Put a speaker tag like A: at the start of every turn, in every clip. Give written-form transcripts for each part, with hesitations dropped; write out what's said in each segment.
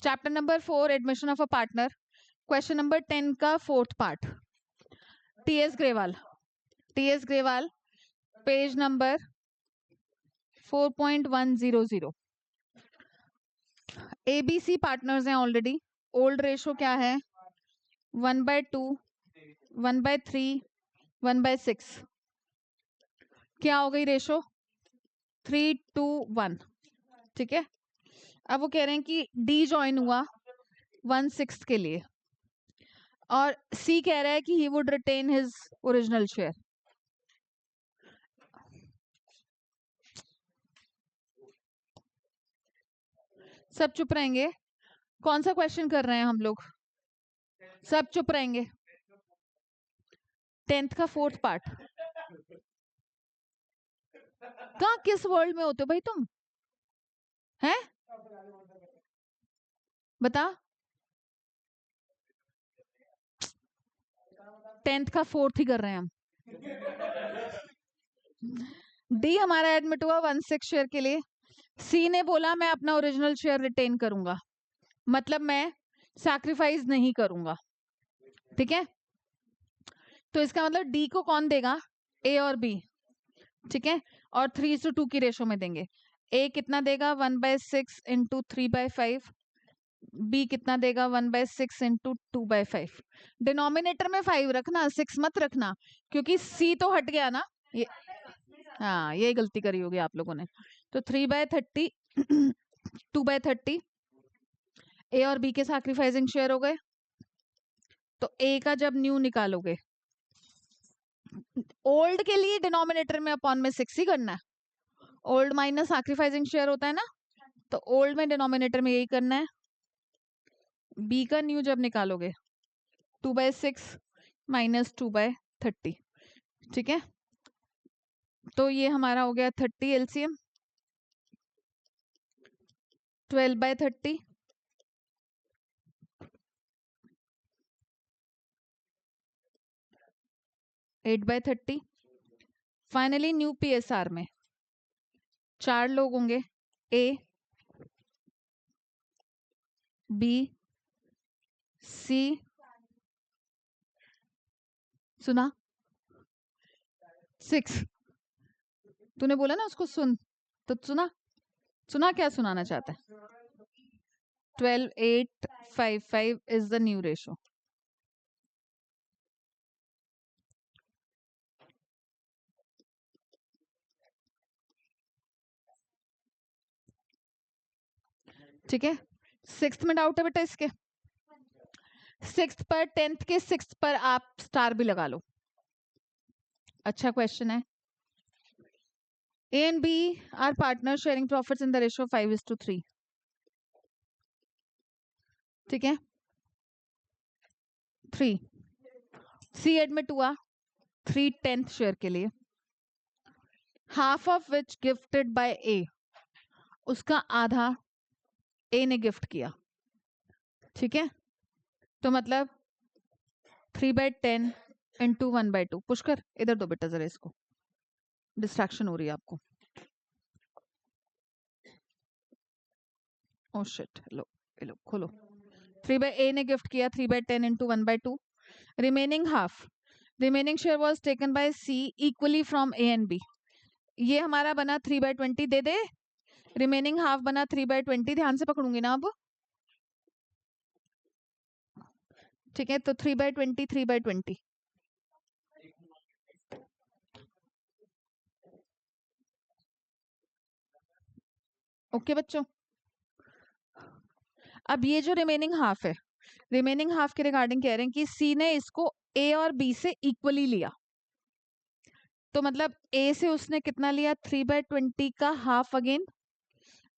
A: Chapter number 4 admission of a partner, question number 10 का fourth part, TS Grewal, page number 4.100। ABC partners हैं already. Old ratio क्या है? 1/2, 1/3, 1/6। क्या हो गई रेशो? 3:1। ठीक है। अब वो कह रहे हैं कि डी ज्वाइन हुआ 1/6 के लिए और सी कह रहा है कि he would retain his original share. सब चुप रहेंगे। कौन सा क्वेश्चन कर रहे हैं हम लोग? सब चुप रहेंगे। 10th का फोर्थ पार्ट। कहाँ किस वर्ल्ड में होते हो भाई तुम? हैं? बता। 10th का फोर्थ ही कर रहे हैं हम। डी हमारा एडमिट हुआ 1/6 शेयर के लिए। सी ने बोला मैं अपना ओरिजिनल शेयर रिटेन करूंगा, मतलब मैं सैक्रिफाइस नहीं करूंगा। ठीक है, तो इसका मतलब डी को कौन देगा? ए और बी। ठीक है, और 3:2 की रेशो में देंगे। ए कितना देगा? 1/6 इंटू 3/5। बी कितना देगा? 1/6 इंटू 2/5। डिनोमिनेटर में 5 रखना, 6 मत रखना, क्योंकि सी तो हट गया ना ये। हाँ, यही गलती करी होगी आप लोगों ने। तो 3/30 2/30 ए और बी के सैक्रिफाइसिंग शेयर हो गए। तो ए का जब न्यू निकालोगे, ओल्ड के लिए डिनोमिनेटर में अपॉन में 6 ही करना है। ओल्ड माइनस सैक्रिफाइसिंग शेयर होता है ना, तो ओल्ड में डिनोमिनेटर में यही करना है। बी का न्यू जब निकालोगे 2/6 माइनस 2/30। ठीक है, तो ये हमारा हो गया 30 एलसीएम। 12/30 8/30। फाइनली न्यू पीएसआर में 4 लोग होंगे, ए बी सी, सुना? 6। तूने बोला ना उसको सुन, तो सुना? सुना क्या सुनाना चाहता है? 12:8:55 इज द न्यू रेशो। ठीक है, 6th में डाउट है बेटा इसके? 6th पर 10th के 6th पर आप स्टार भी लगा लो। अच्छा क्वेश्चन है। A and B are partner sharing profits in the ratio 5:3। ठीक है, 3 सी एडमिट हुआ 3/10 शेयर के लिए, half of which gifted by A, उसका आधा ए ने गिफ्ट किया। ठीक है, तो मतलब 3/10 इंटू 1/2। पुष्कर इधर दो बेटा जरा, इसको डिस्ट्रैक्शन हो रही है आपको। ओ शिट, लो लो खोलो। 3/a ने गिफ्ट किया 3/10 into 1/2। Remaining half, remaining share was taken by C equally from A and B. ये हमारा बना 3/20 दे दे। रिमेनिंग हाफ बना 3/20। ध्यान से पकड़ूंगी ना अब। ठीक है, तो 3/20 3/20। ओके बच्चों, अब ये जो रिमेनिंग हाफ है, रिमेनिंग हाफ के रिगार्डिंग कह रहे हैं कि सी ने इसको ए और बी से इक्वली लिया। तो मतलब ए से उसने कितना लिया? 3/20 का हाफ अगेन,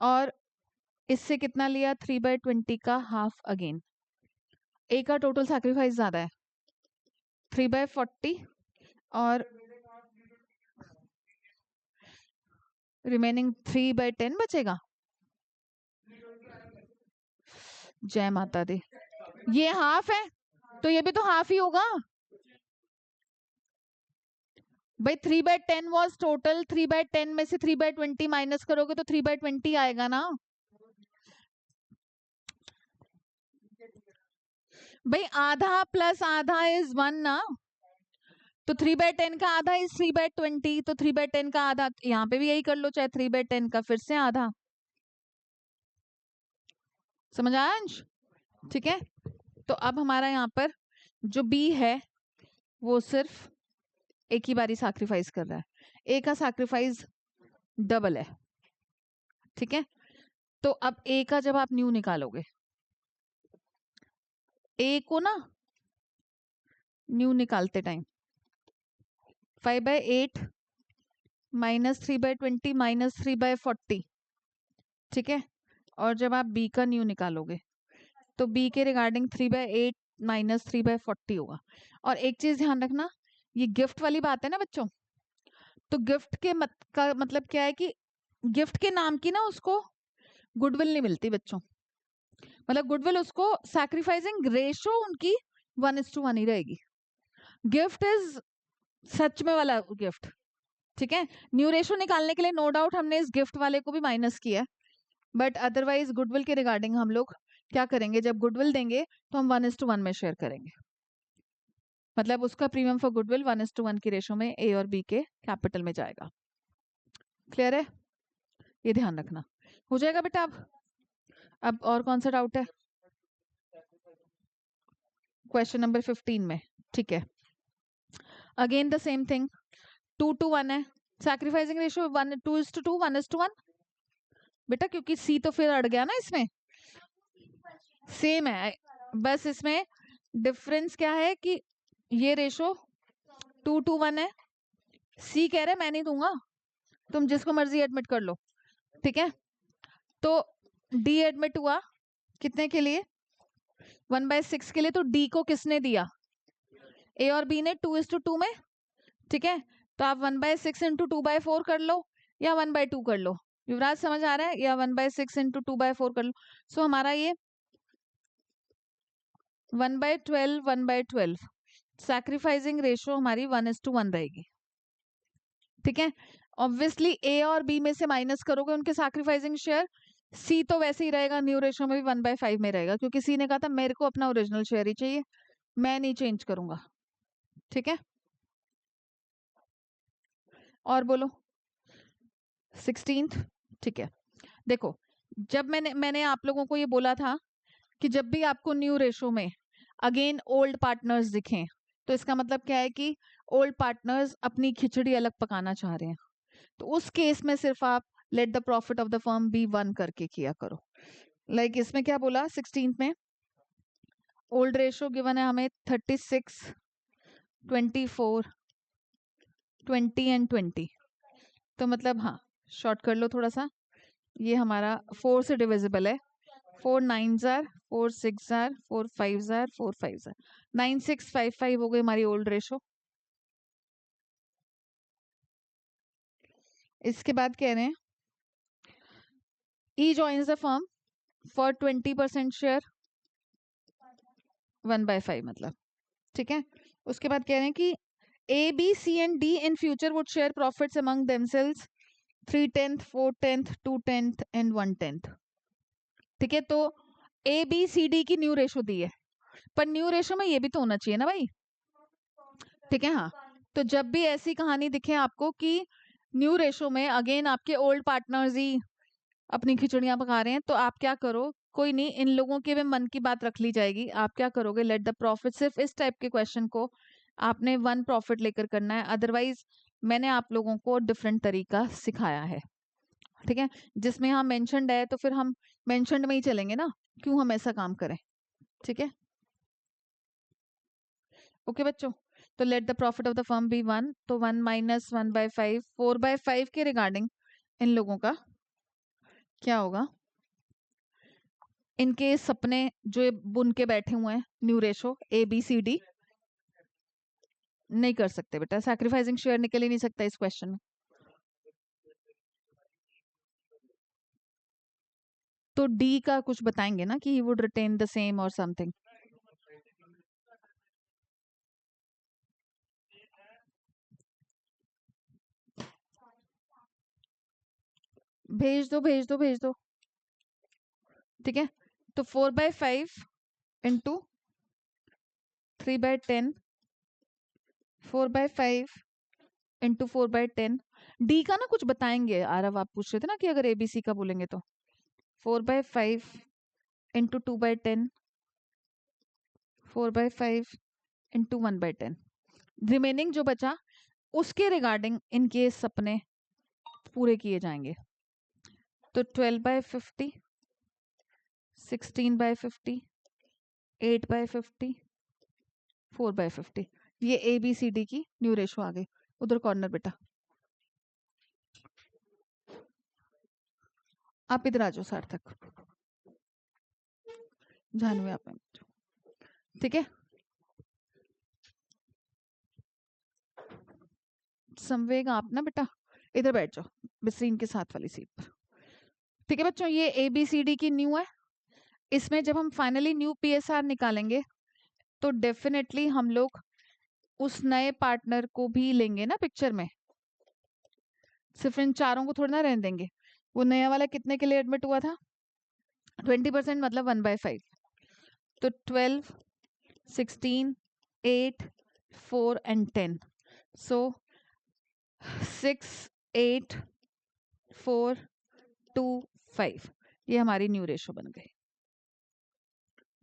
A: और इससे कितना लिया? 3/20 का हाफ अगेन। ए का टोटल सैक्रिफाइस ज्यादा है, 3/40, और रिमेनिंग 3/10 बचेगा। जय माता दी। ये हाफ है तो ये भी तो हाफ ही होगा भाई। 3/10 वॉज टोटल, 3/10 में से 3/20 माइनस करोगे तो 3/20 आएगा ना। भाई आधा प्लस आधा इज 1 ना, तो 3/10 का आधा इज 3/20, तो 3/10 का आधा यहाँ पे भी यही कर लो, चाहे 3/10 का फिर से आधा। समझ आया अंश? ठीक है, तो अब हमारा यहाँ पर जो बी है वो सिर्फ एक ही बारी सैक्रिफाइस कर रहा है, ए का सैक्रिफाइस डबल है। ठीक है, तो अब ए का जब आप न्यू निकालोगे, ए को ना न्यू निकालते टाइम 5/8 माइनस 3/20 माइनस 3/40, ठीक है, और जब आप बी का न्यू निकालोगे तो बी के रिगार्डिंग 3/8 माइनस 3/40 होगा। और एक चीज ध्यान रखना, ये गिफ्ट वाली बात है ना बच्चों, तो गिफ्ट के का मतलब क्या है कि गिफ्ट के नाम की ना उसको गुडविल नहीं मिलती बच्चों, मतलब गुडविल उसको सैक्रिफाइसिंग रेशो उनकी 1:1 ही रहेगी। गिफ्ट इज सच में वाला गिफ्ट। ठीक है, न्यू रेशो निकालने के लिए नो डाउट हमने इस गिफ्ट वाले को भी माइनस किया है, बट अदरवाइज गुडविल के रिगार्डिंग हम लोग क्या करेंगे, जब गुडविल देंगे तो हम 1:1 में शेयर करेंगे, मतलब उसका प्रीमियम फॉर गुडविल 1:1 की रेशो में ए और बी के कैपिटल में जाएगा। क्लियर है? ये ध्यान रखना। हो जाएगा बेटा? अब और कौन सा डाउट है क्वेश्चन नंबर 15 में? ठीक है, अगेन द सेम थिंग, 2:1 है, सैक्रिफाइसिंग रेशियो 2:2 1:1 बेटा, क्योंकि सी तो फिर अड़ गया ना इसमें, सेम है, बस इसमें डिफरेंस क्या है कि ये रेशो 2:1 है, सी कह रहे मैं नहीं दूंगा, तुम जिसको मर्जी एडमिट कर लो। ठीक है, तो डी एडमिट हुआ कितने के लिए? 1/6 के लिए, तो डी को किसने दिया? ए और बी ने 2:2 में। ठीक है, तो आप 1/6 इंटू 2/4 कर लो या 1/2 कर लो, युवराज समझ आ रहा है? या 1/6 इंटू 2/4 कर लो। सो हमारा ये 1/12 1/12 सैक्रिफाइसिंग रेशो हमारी 1:1 रहेगी। ठीक है, ऑब्वियसली ए और बी में से माइनस करोगे उनके सैक्रिफाइसिंग शेयर, सी तो वैसे ही रहेगा, न्यू रेशो में भी 1/5 में रहेगा, क्योंकि सी ने कहा था मेरे को अपना ओरिजिनल शेयर ही चाहिए, मैं नहीं चेंज करूंगा। ठीक है, और बोलो 16th। ठीक है, देखो जब मैंने आप लोगों को ये बोला था कि जब भी आपको न्यू रेशो में अगेन ओल्ड पार्टनर्स दिखें, तो इसका मतलब क्या है कि ओल्ड पार्टनर्स अपनी खिचड़ी अलग पकाना चाह रहे हैं, तो उस केस में सिर्फ आप let the profit of the firm be 1 करके किया करो। लाइक इसमें क्या बोला 16 में, ओल्ड रेशो गिवन है हमें 36 24 20 एंड 20, तो मतलब हाँ शॉर्ट कर लो थोड़ा सा, ये हमारा 4 से डिविजिबल है, 4 9s are 4 6s are 4 5s are 4 5s are 9655 हो गई हमारी ओल्ड रेशो। इसके बाद कह रहे हैं E joins the firm for 20% share 1/5 मतलब। ठीक है, उसके बाद कह रहे हैं कि A B C and D in future would share profits among themselves 3/10 4/10 2/10 and 1/10। ठीक है, तो ए बी सी डी की न्यू रेशो दी है, पर न्यू रेशो में ये भी तो होना चाहिए ना भाई। ठीक है, हाँ, तो जब भी ऐसी कहानी दिखे आपको कि न्यू रेशो में अगेन आपके ओल्ड पार्टनर्स ही अपनी खिचड़ियां पका रहे हैं, तो आप क्या करो, कोई नहीं, इन लोगों के भी मन की बात रख ली जाएगी। आप क्या करोगे, लेट द प्रॉफिट, सिर्फ इस टाइप के क्वेश्चन को आपने 1 प्रॉफिट लेकर करना है, अदरवाइज मैंने आप लोगों को डिफरेंट तरीका सिखाया है। ठीक है, जिसमें यहाँ मेंशनड है तो फिर हम मेंशनड में ही चलेंगे ना, क्यों हम ऐसा काम करें। ठीक है, ओके बच्चों, तो let the profit of the firm be 1, तो 1 माइनस 1/5 4/5 के रिगार्डिंग इन लोगों का क्या होगा, इनके सपने जो ये बुन के बैठे हुए हैं, new ratio A B C D नहीं कर सकते बेटा, सैक्रिफाइसिंग शेयर निकल ही नहीं सकता इस क्वेश्चन में। तो डी का कुछ बताएंगे ना कि he would retain the same और समथिंग। भेज दो भेज दो भेज दो। ठीक है, तो 4/5 इंटू 3/10, 4/5 इंटू 4/10। डी का ना कुछ बताएंगे आरव, आप पूछ रहे थे ना कि अगर एबीसी का बोलेंगे तो 4/5 इंटू 2/10, 4/5 इंटू 1/10। रिमेनिंग जो बचा उसके रिगार्डिंग इनके सपने पूरे किए जाएंगे। तो 12/50, 16/50, 8/50, 4/50, ये ए बी सी डी की न्यू रेशो आ गई। उधर कॉर्नर बेटा, आप इधर आ जाओ सार्थक, जानवी आप में, ठीक है। संवेग आप ना बेटा इधर बैठ जाओ, बिसरीन के साथ वाली सीट पर, ठीक है बच्चों। ये ए बी सी डी की न्यू है। इसमें जब हम फाइनली न्यू पीएसआर निकालेंगे तो डेफिनेटली हम लोग उस नए पार्टनर को भी लेंगे ना पिक्चर में, सिर्फ इन चारों को थोड़ा ना रहने देंगे। वो नया वाला कितने के लिए एडमिट हुआ था? 20%, मतलब 1/5। तो 12, 16, 8, 4 and 10, so 6, 8, 4, 2, 5, ये हमारी न्यू रेशो बन गई।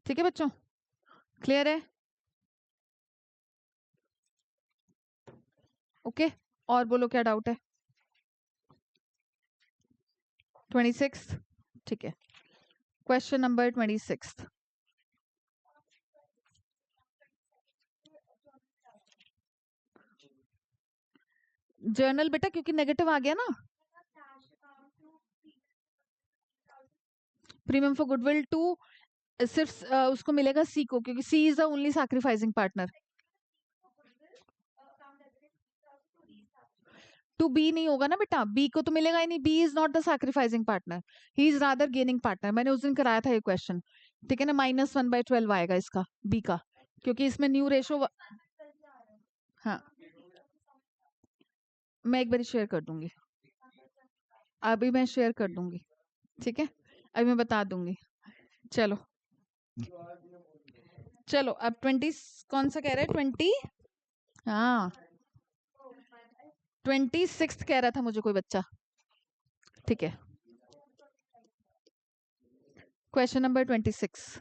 A: ठीक है बच्चों, क्लियर है? ओके, और बोलो क्या डाउट है? 26, ठीक है। क्वेश्चन नंबर 26, जर्नल बेटा क्योंकि नेगेटिव आ गया ना, प्रीमियम फॉर गुडविल टू सिर्फ उसको मिलेगा सी को, क्योंकि C is the only sacrificing partner. To B नहीं होगा ना बेटा, बी को तो मिलेगा ही नहीं, B is not the sacrificing partner, he is rather gaining partner. मैंने उस दिन कराया था ये क्वेश्चन, ठीक है ना। -1/12 आएगा इसका बी का, क्योंकि इसमें न्यू रेशो। हाँ, मैं एक बार शेयर कर दूंगी, अभी मैं शेयर कर दूंगी, ठीक है, अभी मैं बता दूंगी। चलो चलो, अब 20 कौन सा कह रहे हैं? 20, हाँ 26 कह रहा था मुझे कोई बच्चा, ठीक है। Question number 26,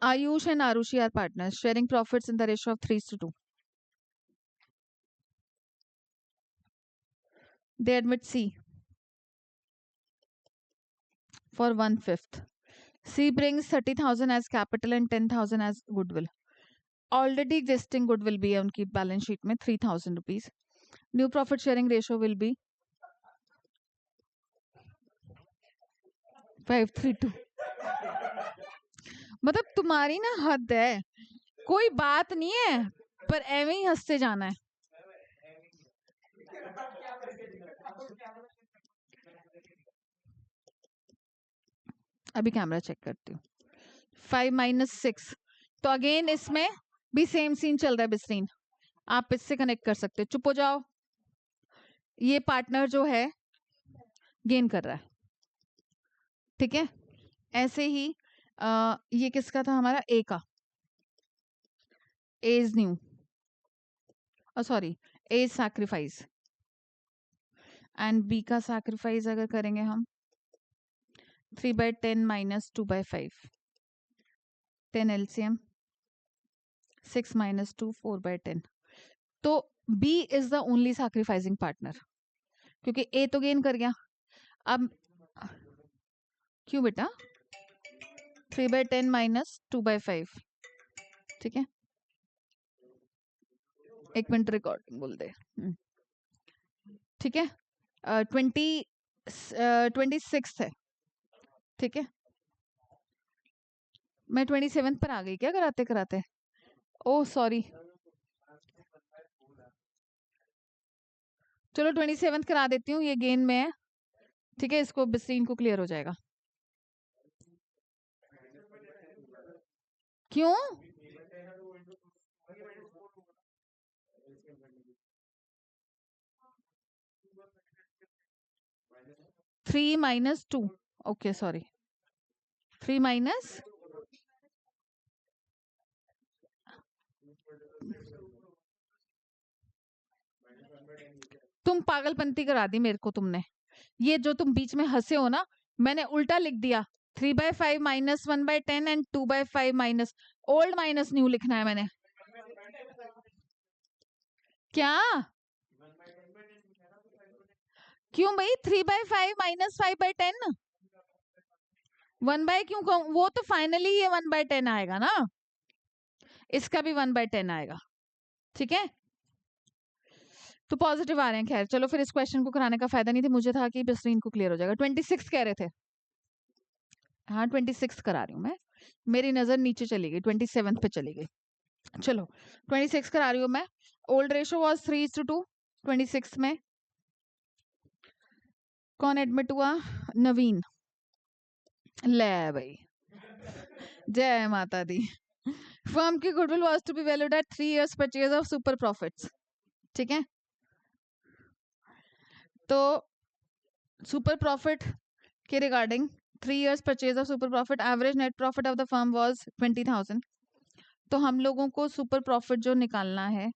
A: Ayush and Arushi are partners sharing profits in the ratio of 3:2. They admit C for 1/5. C brings 30,000 as capital and 10,000 as goodwill. Already existing goodwill भी है उनकी बैलेंस शीट में 3,000 rupees. New profit sharing ratio will be 5:3:2। मतलब तुम्हारी ना हद है, कोई बात नहीं है पर एवं ही हंसते जाना है। अभी कैमरा चेक करती हूँ। 5 - 6, तो अगेन इसमें भी सेम सीन चल रहा है बिस्रीन, आप इससे कनेक्ट कर सकते हो। चुप हो जाओ, ये पार्टनर जो है गेन कर रहा है, ठीक है। ऐसे ही ये किसका था हमारा? ए का, A is new, sorry A is sacrifice, and B का सैक्रिफाइस अगर करेंगे हम 3/10 - 2/5, 10 LCM, 6 - 2, 4/10। तो B is the only sacrificing partner, क्योंकि ए तो गेन कर गया। अब क्यों बेटा? 3/10 - 2/5, ठीक है, एक मिनट रिकॉर्डिंग बोल दे, ठीक है। 26 है, ठीक है। मैं 27 पर आ गई क्या कराते कराते? ओह सॉरी, चलो 27 करा देती हूँ, ये गेन में है, ठीक है। इसको बिस्रीन को क्लियर हो जाएगा। क्यों? थ्री -2, ओके सॉरी, 3 - तुम पागलपंती करा दी मेरे को तुमने। ये जो तुम बीच में हंसे हो ना, मैंने उल्टा लिख दिया, 3/5 minus 1/10 and 2/5 minus, old minus new लिखना है मैंने। क्या? क्यों भाई? 3/5 माइनस 5/10, 1 क्यों कहूं? वो तो फाइनली ये 1/10 आएगा ना, इसका भी 1/10 आएगा, ठीक है। तो पॉजिटिव आ रहे हैं। खैर चलो, फिर इस क्वेश्चन को कराने का फायदा नहीं था, मुझे था कि बसरीन को क्लियर हो जाएगा। 26 कह रहे थे। हाँ 26 करा रही हूँ मैं, मेरी नजर नीचे चली गई, 27 पे चली गई। चलो 26 करा रही हूँ मैं। Old ratio was 3:2। 26 में कौन एडमिट हुआ? नवीन। ले भाई, जय माता दी। फर्म की goodwill was to be valued at 3 years purchase of super profits, ठीक है। तो सुपर प्रॉफिट के regarding 3 years purchase of super profit, average net profit of the firm was 20,000। तो हम लोगों को सुपर प्रॉफिट जो निकालना है,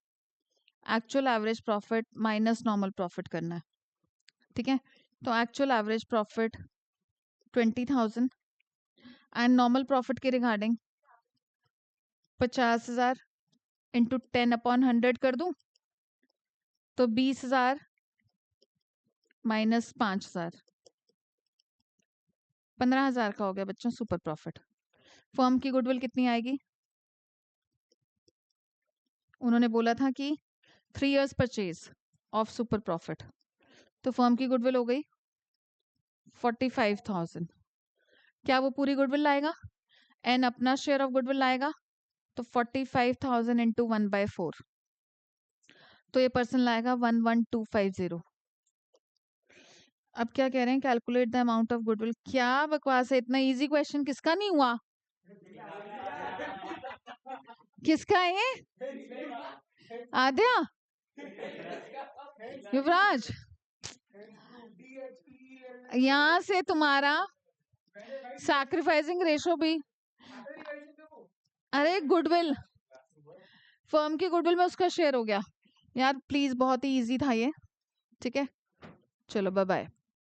A: actual average profit minus normal profit करना है, ठीक है। तो actual average profit 20,000 and normal profit के रिगार्डिंग 50,000 इंटू 10/100 कर दूं, तो 20,000 माइनस 5,000, 15,000 का हो गया बच्चों सुपर प्रॉफिट। फर्म की गुडविल कितनी आएगी? उन्होंने बोला था कि 3 years purchase of super profit, तो फर्म की गुडविल हो गई 45,000। क्या वो पूरी गुडविल लाएगा? एन अपना शेयर ऑफ गुडविल लाएगा, तो 45,000 इंटू 1/4, तो ये पर्सन लाएगा 11,250। अब क्या कह रहे हैं? Calculate the amount of goodwill. क्या बकवास है, इतना इजी क्वेश्चन किसका नहीं हुआ? किसका है ये? आद्या, युवराज, यहां से तुम्हारा सैक्रिफाइसिंग रेशो भी, अरे गुडविल, फर्म की गुडविल में उसका शेयर हो गया यार। प्लीज, बहुत ही इजी था ये, ठीक है। चलो बाय बाय।